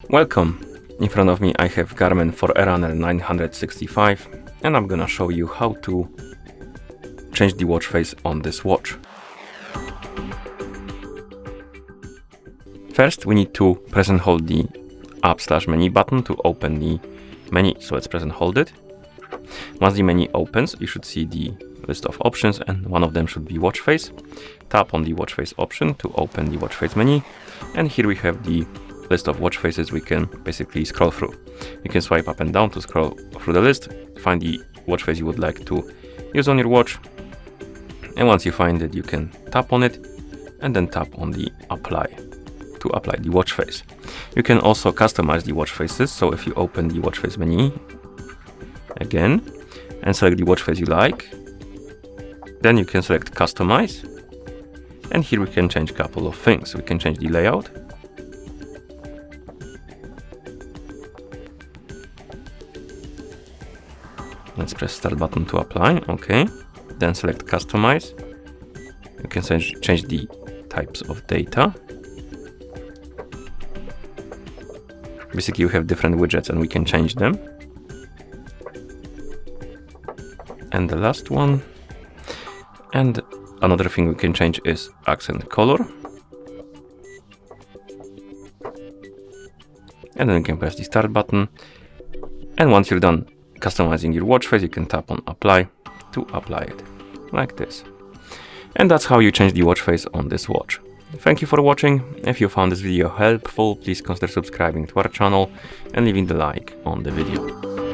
Welcome! In front of me I have Garmin Forerunner 965 and I'm gonna show you how to change the watch face on this watch. First we need to press and hold the App/Menu button to open the menu, so let's press and hold it. Once the menu opens, you should see the list of options and one of them should be watch face. Tap on the watch face option to open the watch face menu, and here we have the list of watch faces we can basically scroll through. You can swipe up and down to scroll through the list, find the watch face you would like to use on your watch, and once you find it you can tap on it and then tap on the apply to apply the watch face. You can also customize the watch faces, so if you open the watch face menu again and select the watch face you like, then you can select customize, and here we can change a couple of things. We can change the layout, let's press start button to apply, okay, then select customize. You can change the types of data. Basically you have different widgets and we can change them. And the last one, and another thing we can change is accent color. And then you can press the start button, and once you're done customizing your watch face, you can tap on apply to apply it, like this. And that's how you change the watch face on this watch. Thank you for watching. If you found this video helpful, please consider subscribing to our channel and leaving the like on the video.